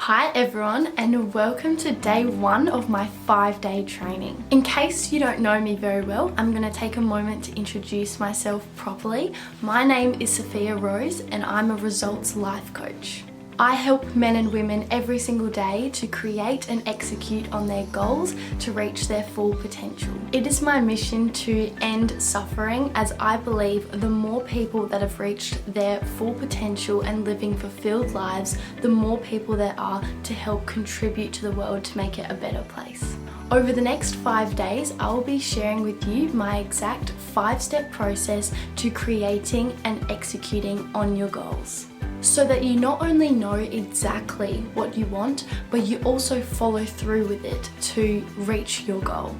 Hi everyone, and welcome to day 1 of my 5-day training. In case you don't know me very well, I'm going to take a moment to introduce myself properly. My name is Sophia Rose and I'm a results life coach. I help men and women every single day to create and execute on their goals to reach their full potential. It is my mission to end suffering, as I believe the more people that have reached their full potential and living fulfilled lives, the more people there are to help contribute to the world to make it a better place. Over the next 5 days, I will be sharing with you my exact 5-step process to creating and executing on your goals, so that you not only know exactly what you want, but you also follow through with it to reach your goal.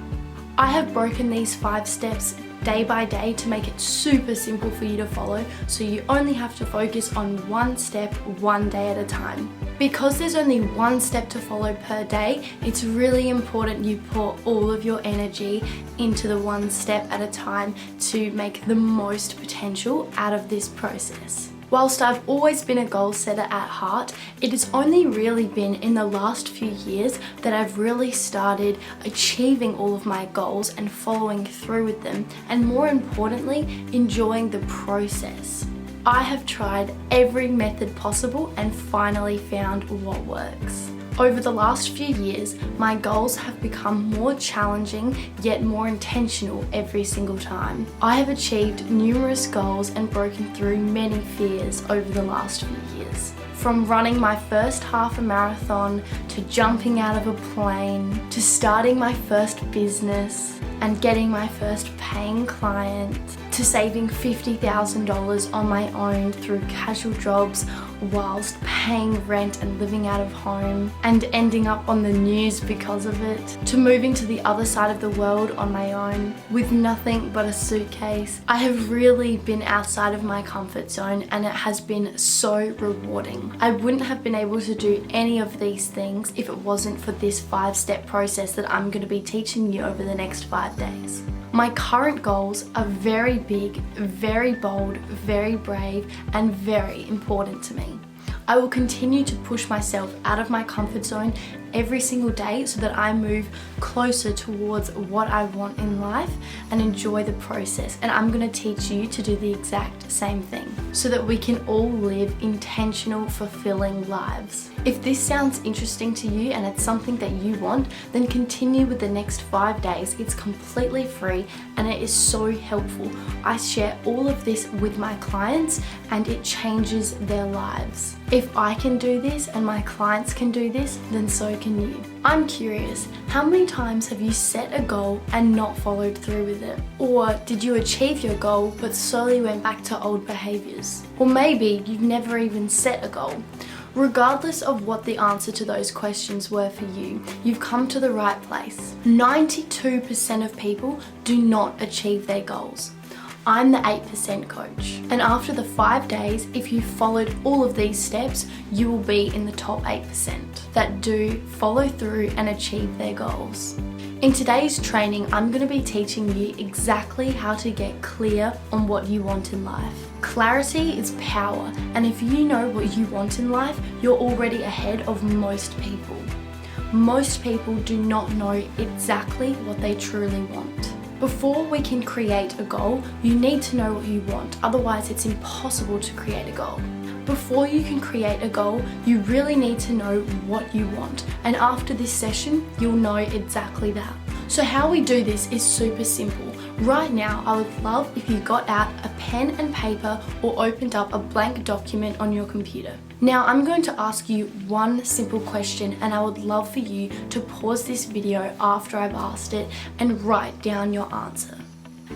I have broken these 5 steps day by day to make it super simple for you to follow, so you only have to focus on one step, one day at a time. Because there's only one step to follow per day, it's really important you pour all of your energy into the one step at a time to make the most potential out of this process. Whilst I've always been a goal setter at heart, it has only really been in the last few years that I've really started achieving all of my goals and following through with them, and more importantly, enjoying the process. I have tried every method possible and finally found what works. Over the last few years, my goals have become more challenging yet more intentional every single time. I have achieved numerous goals and broken through many fears over the last few years. From running my first half a marathon, to jumping out of a plane, to starting my first business and getting my first paying client, to saving $50,000 on my own through casual jobs whilst paying rent and living out of home and ending up on the news because of it, to moving to the other side of the world on my own with nothing but a suitcase. I have really been outside of my comfort zone, and it has been so rewarding. I wouldn't have been able to do any of these things if it wasn't for this 5-step process that I'm going to be teaching you over the next 5 days. My current goals are very big, very bold, very brave, and very important to me. I will continue to push myself out of my comfort zone every single day so that I move closer towards what I want in life and enjoy the process. And I'm going to teach you to do the exact same thing so that we can all live intentional, fulfilling lives. If this sounds interesting to you and it's something that you want, then continue with the next 5 days. It's completely free and it is so helpful. I share all of this with my clients and it changes their lives. If I can do this and my clients can do this, then so can you. I'm curious, how many times have you set a goal and not followed through with it? Or did you achieve your goal but slowly went back to old behaviours? Or maybe you've never even set a goal. Regardless of what the answer to those questions were for you, you've come to the right place. 92% of people do not achieve their goals. I'm the 8% coach, and after the 5 days, if you followed all of these steps, you will be in the top 8% that do follow through and achieve their goals. In today's training, I'm going to be teaching you exactly how to get clear on what you want in life. Clarity is power, and if you know what you want in life, you're already ahead of most people. Most people do not know exactly what they truly want. Before we can create a goal, you need to know what you want, otherwise it's impossible to create a goal. Before you can create a goal, you really need to know what you want, and after this session, you'll know exactly that. So how we do this is super simple. Right now, I would love if you got out a pen and paper or opened up a blank document on your computer. Now I'm going to ask you one simple question, and I would love for you to pause this video after I've asked it and write down your answer.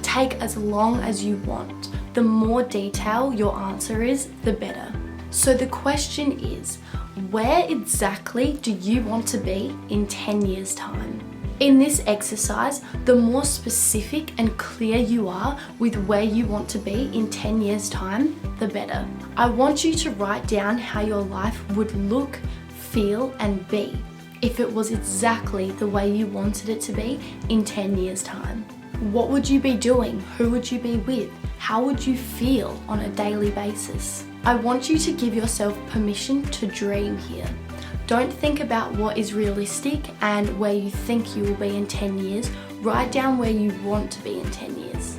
Take as long as you want. The more detail your answer is, the better. So the question is, where exactly do you want to be in 10 years' time? In this exercise, the more specific and clear you are with where you want to be in 10 years' time, the better. I want you to write down how your life would look, feel, and be if it was exactly the way you wanted it to be in 10 years' time. What would you be doing? Who would you be with? How would you feel on a daily basis? I want you to give yourself permission to dream here. Don't think about what is realistic and where you think you will be in 10 years. Write down where you want to be in 10 years.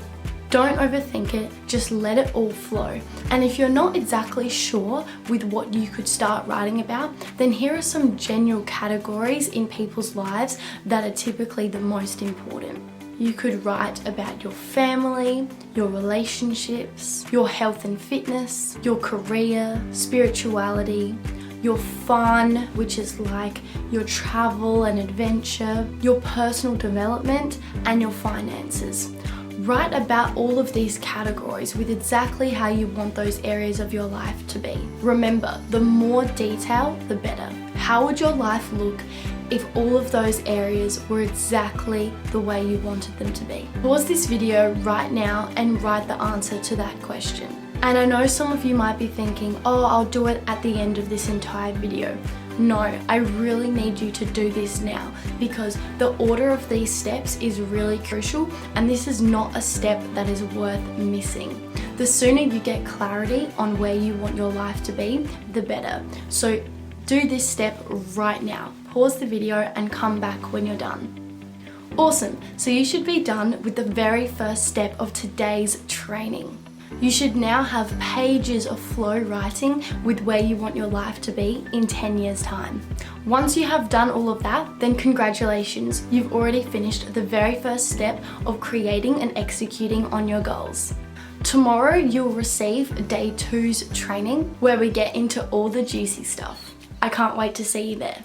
Don't overthink it, just let it all flow. And if you're not exactly sure with what you could start writing about, then here are some general categories in people's lives that are typically the most important. You could write about your family, your relationships, your health and fitness, your career, spirituality, your fun, which is like your travel and adventure, your personal development, and your finances. Write about all of these categories with exactly how you want those areas of your life to be. Remember, the more detail, the better. How would your life look if all of those areas were exactly the way you wanted them to be? Pause this video right now and write the answer to that question. And I know some of you might be thinking, oh, I'll do it at the end of this entire video. No, I really need you to do this now because the order of these steps is really crucial, and this is not a step that is worth missing. The sooner you get clarity on where you want your life to be, the better. So do this step right now. Pause the video and come back when you're done. Awesome, so you should be done with the very first step of today's training. You should now have pages of flow writing with where you want your life to be in 10 years' time. Once you have done all of that, then congratulations, you've already finished the very first step of creating and executing on your goals. Tomorrow you'll receive day 2's training where we get into all the juicy stuff. I can't wait to see you there.